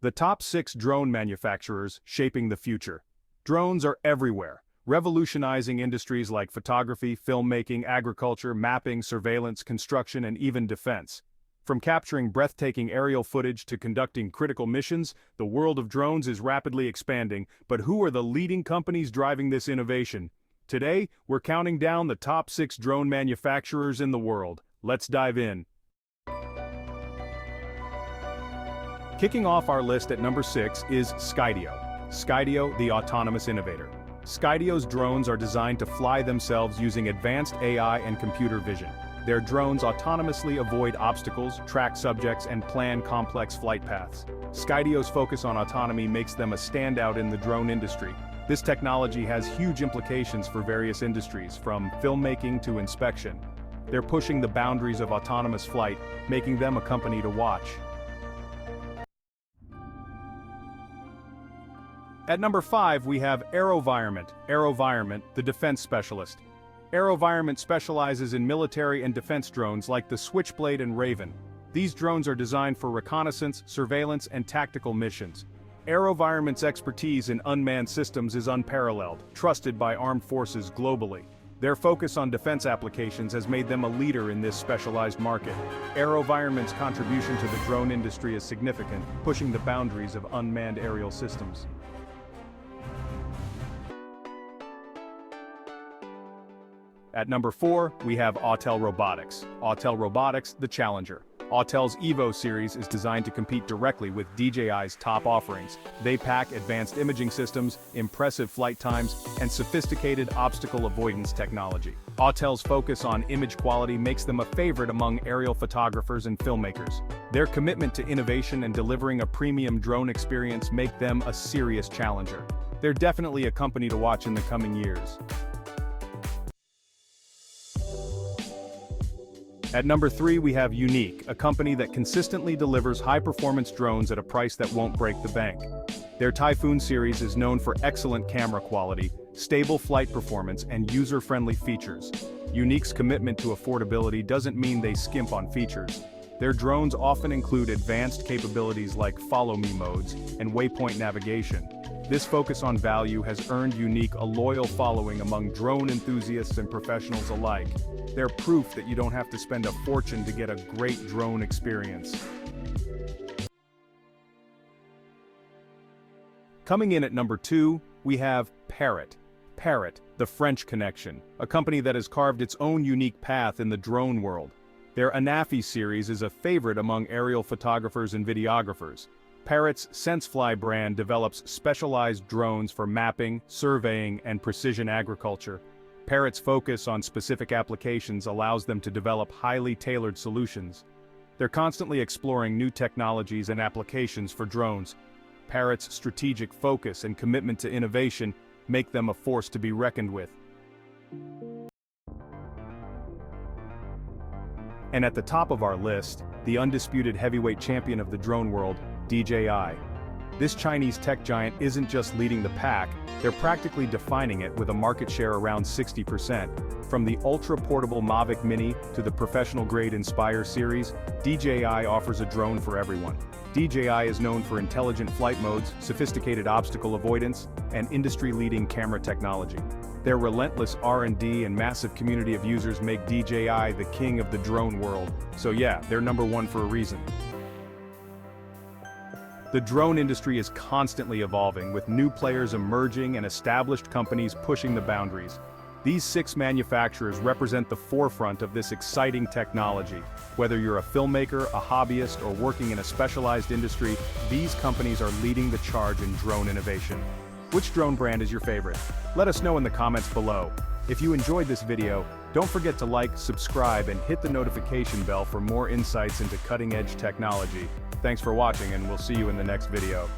The top 6 drone manufacturers shaping the future. Drones are everywhere, revolutionizing industries like photography, filmmaking, agriculture, mapping, surveillance, construction, and even defense. From capturing breathtaking aerial footage to conducting critical missions, the world of drones is rapidly expanding, but who are the leading companies driving this innovation? Today, we're counting down the top 6 drone manufacturers in the world. Let's dive in. Kicking off our list at number 6 is Skydio. Skydio, the autonomous innovator. Skydio's drones are designed to fly themselves using advanced AI and computer vision. Their drones autonomously avoid obstacles, track subjects, and plan complex flight paths. Skydio's focus on autonomy makes them a standout in the drone industry. This technology has huge implications for various industries, from filmmaking to inspection. They're pushing the boundaries of autonomous flight, making them a company to watch. At number 5, we have AeroVironment. AeroVironment, the defense specialist. AeroVironment specializes in military and defense drones like the Switchblade and Raven. These drones are designed for reconnaissance, surveillance, and tactical missions. AeroVironment's expertise in unmanned systems is unparalleled, trusted by armed forces globally. Their focus on defense applications has made them a leader in this specialized market. AeroVironment's contribution to the drone industry is significant, pushing the boundaries of unmanned aerial systems. At number 4, we have Autel Robotics. Autel Robotics, the challenger. Autel's Evo series is designed to compete directly with DJI's top offerings. They pack advanced imaging systems, impressive flight times, and sophisticated obstacle avoidance technology. Autel's focus on image quality makes them a favorite among aerial photographers and filmmakers. Their commitment to innovation and delivering a premium drone experience make them a serious challenger. They're definitely a company to watch in the coming years. At number 3, we have Yuneec, a company that consistently delivers high-performance drones at a price that won't break the bank. Their Typhoon series is known for excellent camera quality, stable flight performance, and user-friendly features. Yuneec's commitment to affordability doesn't mean they skimp on features. Their drones often include advanced capabilities like follow-me modes and waypoint navigation. This focus on value has earned Yuneec a loyal following among drone enthusiasts and professionals alike. They're proof that you don't have to spend a fortune to get a great drone experience. Coming in at number 2, we have Parrot. Parrot, the French connection, a company that has carved its own unique path in the drone world. Their Anafi series is a favorite among aerial photographers and videographers. Parrot's SenseFly brand develops specialized drones for mapping, surveying, and precision agriculture. Parrot's focus on specific applications allows them to develop highly tailored solutions. They're constantly exploring new technologies and applications for drones. Parrot's strategic focus and commitment to innovation make them a force to be reckoned with. And at the top of our list, the undisputed heavyweight champion of the drone world, DJI. This Chinese tech giant isn't just leading the pack, they're practically defining it with a market share around 60%. From the ultra-portable Mavic Mini to the professional-grade Inspire series, DJI offers a drone for everyone. DJI is known for intelligent flight modes, sophisticated obstacle avoidance, and industry-leading camera technology. Their relentless R&D and massive community of users make DJI the king of the drone world. So yeah, they're number 1 for a reason. The drone industry is constantly evolving, with new players emerging and established companies pushing the boundaries. These 6 manufacturers represent the forefront of this exciting technology. Whether you're a filmmaker, a hobbyist, or working in a specialized industry, these companies are leading the charge in drone innovation. Which drone brand is your favorite? Let us know in the comments below. If you enjoyed this video, don't forget to like, subscribe, and hit the notification bell for more insights into cutting-edge technology. Thanks for watching, and we'll see you in the next video.